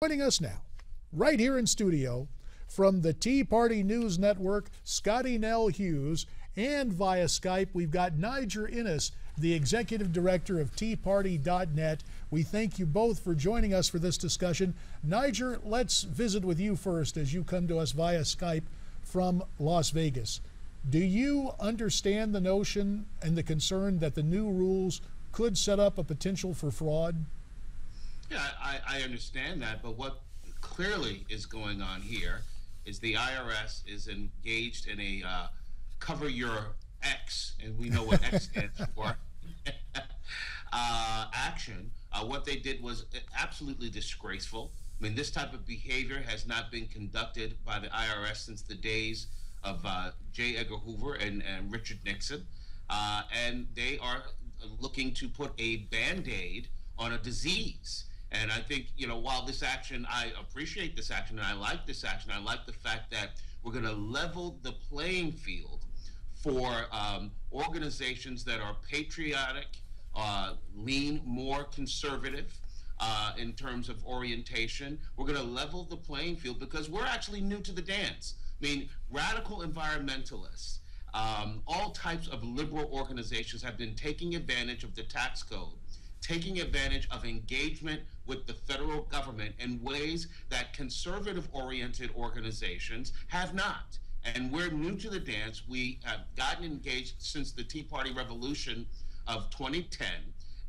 Joining us now, right here in studio, from the Tea Party News Network, Scottie Nell Hughes, and via Skype, we've got Niger Innis, the Executive Director of TeaParty.net. We thank you both for joining us for this discussion. Niger, let's visit with you first as you come to us via Skype from Las Vegas. Do you understand the notion and the concern that the new rules could set up a potential for fraud? Yeah, I understand that, but what clearly is going on here is the IRS is engaged in a cover your X, and we know what X stands for, action. What they did was absolutely disgraceful. I mean, this type of behavior has not been conducted by the IRS since the days of J. Edgar Hoover and Richard Nixon, and they are looking to put a Band-Aid on a disease. And I think, while this action, I appreciate this action and I like this action, I like the fact that we're going to level the playing field for organizations that are patriotic, lean more conservative in terms of orientation. We're going to level the playing field because we're actually new to the dance. I mean, radical environmentalists, all types of liberal organizations have been taking advantage of the tax code, taking advantage of engagement with the federal government in ways that conservative-oriented organizations have not. And we're new to the dance. We have gotten engaged since the Tea Party Revolution of 2010,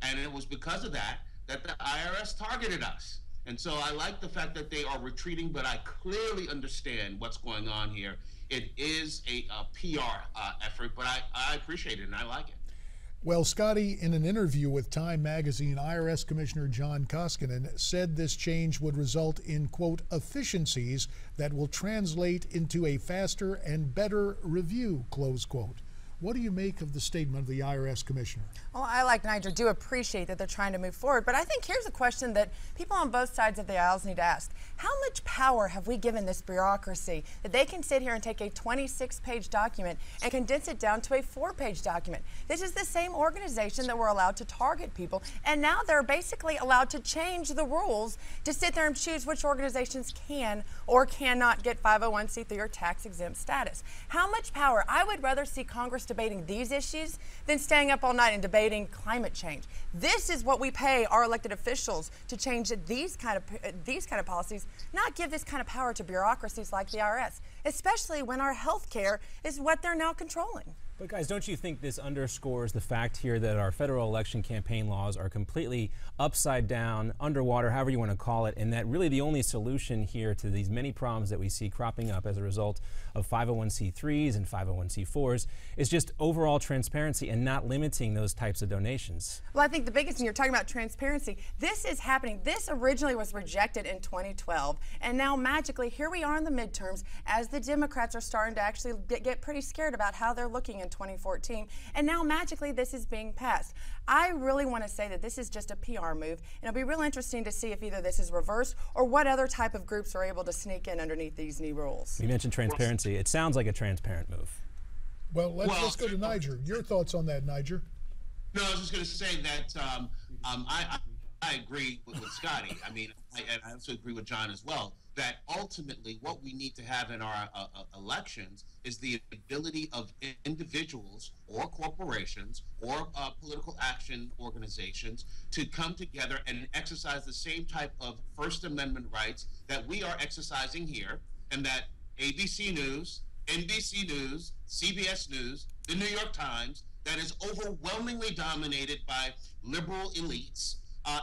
and it was because of that that the IRS targeted us. And so I like the fact that they are retreating, but I clearly understand what's going on here. It is a PR effort, but I appreciate it and I like it. Well, Scottie, in an interview with Time magazine, IRS Commissioner John Koskinen said this change would result in, quote, efficiencies that will translate into a faster and better review, close quote. What do you make of the statement of the IRS Commissioner? Well, I, like Niger, do appreciate that they're trying to move forward, but I think here's a question that people on both sides of the aisles need to ask. How much power have we given this bureaucracy that they can sit here and take a 26-page document and condense it down to a 4-page document? This is the same organization that we're allowed to target people, and now they're basically allowed to change the rules to sit there and choose which organizations can or cannot get 501c3 or tax-exempt status. How much power? I would rather see Congress debating these issues than staying up all night and debating climate change. This is what we pay our elected officials to change these kind of policies, not give this kind of power to bureaucracies like the IRS, especially when our health care is what they're now controlling. But guys, don't you think this underscores the fact here that our federal election campaign laws are completely upside down, underwater, however you want to call it, and that really the only solution here to these many problems that we see cropping up as a result of 501c3s and 501c4s is just overall transparency and not limiting those types of donations? Well, I think the biggest thing, you're talking about transparency. This is happening. This originally was rejected in 2012, and now magically here we are in the midterms as the Democrats are starting to actually get pretty scared about how they're looking in 2014, and now magically this is being passed. I really want to say that this is just a PR move, and it'll be real interesting to see if either this is reversed or what other type of groups are able to sneak in underneath these new rules. You mentioned transparency. It sounds like a transparent move. Well, let's go to Niger. Your thoughts on that, Niger? No, I was just going to say that I agree with Scottie. I mean, I also agree with John as well, that ultimately what we need to have in our elections is the ability of individuals or corporations or political action organizations to come together and exercise the same type of First Amendment rights that we are exercising here, and that ABC News, NBC News, CBS News, the New York Times, that is overwhelmingly dominated by liberal elites,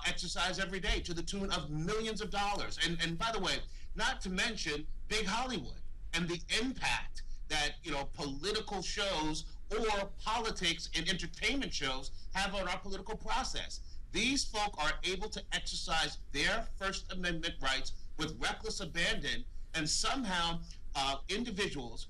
exercise every day to the tune of millions of dollars. And by the way, not to mention big Hollywood and the impact that political shows or politics and entertainment shows have on our political process. These folk are able to exercise their First Amendment rights with reckless abandon, and somehow individuals,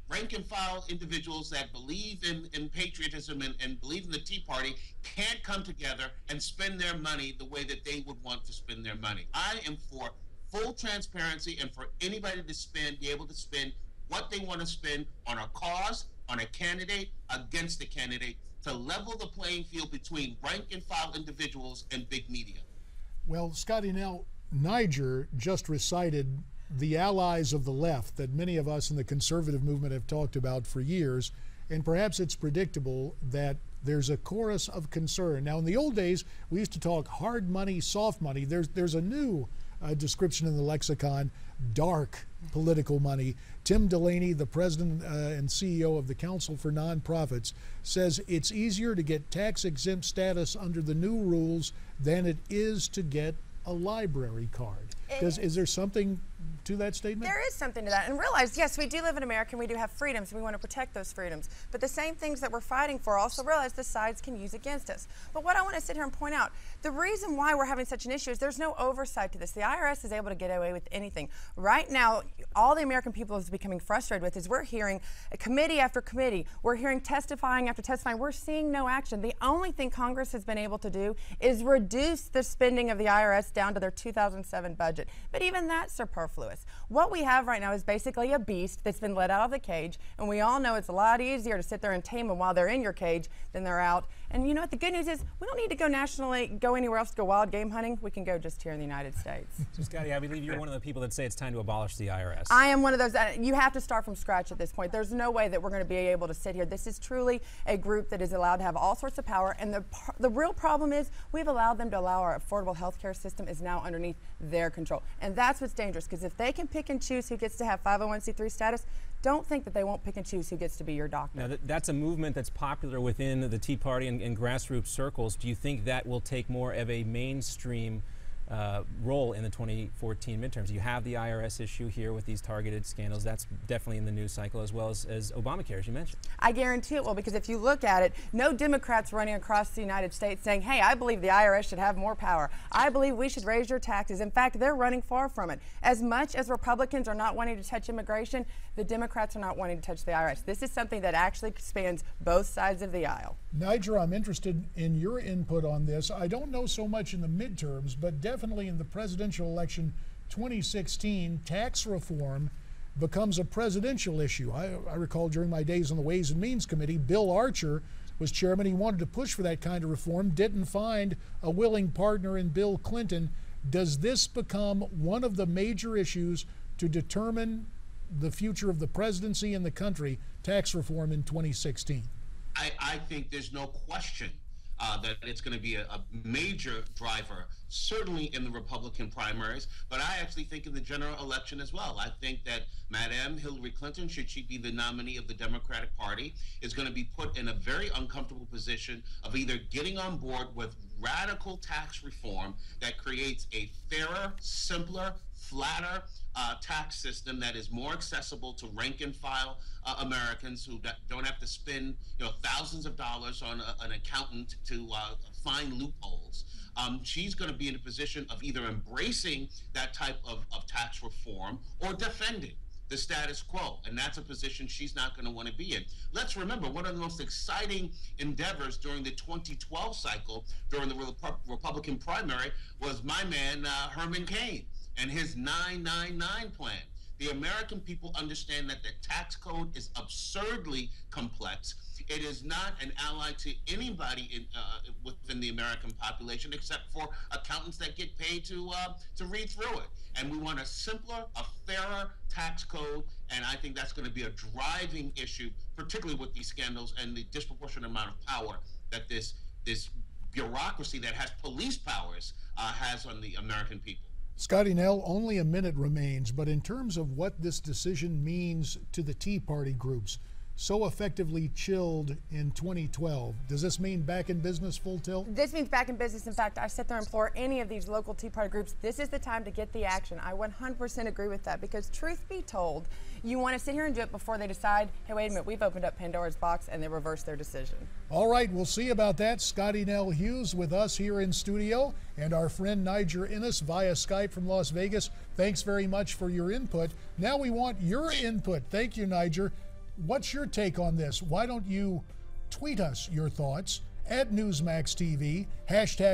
rank and file individuals that believe in patriotism and believe in the Tea Party can't come together and spend their money the way that they would want to spend their money. I am for full transparency and for anybody to be able to spend what they want to spend on a cause, on a candidate, against a candidate, to level the playing field between rank and file individuals and big media. Well, Scottie Nell, Niger just recited the allies of the left that many of us in the conservative movement have talked about for years, and perhaps it's predictable that there's a chorus of concern. Now, in the old days, we used to talk hard money, soft money. There's a new description in the lexicon, dark political money. Tim Delaney, the president and CEO of the Council for Nonprofits, says it's easier to get tax-exempt status under the new rules than it is to get a library card. Is there something to that statement? There is something to that. And realize, yes, we do live in America and we do have freedoms, and we want to protect those freedoms. But the same things that we're fighting for, also realize the sides can use against us. But what I want to sit here and point out, the reason why we're having such an issue is there's no oversight to this. The IRS is able to get away with anything. Right now, all the American people is becoming frustrated with is we're hearing committee after committee. We're hearing testifying after testifying. We're seeing no action. The only thing Congress has been able to do is reduce the spending of the IRS down to their 2007 budget. But even that's superfluous. What we have right now is basically a beast that's been let out of the cage, and we all know it's a lot easier to sit there and tame them while they're in your cage than they're out. And you know what the good news is? We don't need to go nationally, go anywhere else to go wild game hunting. We can go just here in the United States. So Scottie, I believe you're one of the people that say it's time to abolish the IRS. I am one of those. You have to start from scratch at this point. There's no way that we're going to be able to sit here. This is truly a group that is allowed to have all sorts of power, and the real problem is we've allowed them to allow our affordable health care system is now underneath their control. And that's what's dangerous, because if they can pick and choose who gets to have 501c3 status, don't think that they won't pick and choose who gets to be your doctor. Now, that's a movement that's popular within the Tea Party and grassroots circles. Do you think that will take more of a mainstream role in the 2014 midterms? You have the IRS issue here with these targeted scandals. That's definitely in the news cycle, as well as Obamacare, as you mentioned. I guarantee it will, because if you look at it, no Democrats running across the United States saying, hey, I believe the IRS should have more power. I believe we should raise your taxes. In fact, they're running far from it. As much as Republicans are not wanting to touch immigration, the Democrats are not wanting to touch the IRS. This is something that actually spans both sides of the aisle. Niger, I'm interested in your input on this. I don't know so much in the midterms, but definitely in the presidential election 2016, tax reform becomes a presidential issue. I recall during my days on the Ways and Means Committee, Bill Archer was chairman. He wanted to push for that kind of reform, didn't find a willing partner in Bill Clinton. Does this become one of the major issues to determine the future of the presidency and the country, tax reform in 2016? I think there's no question that it's going to be a major driver, certainly in the Republican primaries, but I actually think in the general election as well. I think that Madame Hillary Clinton, should she be the nominee of the Democratic Party, is going to be put in a very uncomfortable position of either getting on board with radical tax reform that creates a fairer, simpler, flatter tax system that is more accessible to rank and file Americans who don't have to spend thousands of dollars on an accountant to find loopholes. She's going to be in a position of either embracing that type of tax reform or defending the status quo, and that's a position she's not going to want to be in. Let's remember, one of the most exciting endeavors during the 2012 cycle, during the Republican primary, was my man Herman Cain and his 999 plan. The American people understand that the tax code is absurdly complex. It is not an ally to anybody within the American population, except for accountants that get paid to read through it. And we want a simpler, a fairer tax code, and I think that's going to be a driving issue, particularly with these scandals and the disproportionate amount of power that this bureaucracy that has police powers has on the American people. Scottie Nell, only a minute remains, but in terms of what this decision means to the Tea Party groups, so effectively chilled in 2012, does this mean back in business full tilt? This means back in business. In fact, I sit there and implore any of these local Tea Party groups, this is the time to get the action. I 100% agree with that, because truth be told, you want to sit here and do it before they decide, hey, wait a minute, we've opened up Pandora's box, and they reverse their decision. All right, we'll see about that. Scottie Nell Hughes with us here in studio, and our friend Niger Innis via Skype from Las Vegas. Thanks very much for your input. Now we want your input. Thank you, Niger. What's your take on this? Why don't you tweet us your thoughts at Newsmax TV,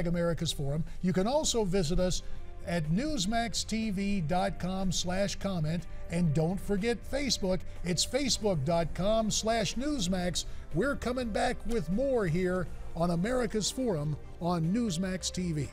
# America's Forum. You can also visit us at newsmaxtv.com/comment. And don't forget Facebook. It's facebook.com/Newsmax. We're coming back with more here on America's Forum on Newsmax TV.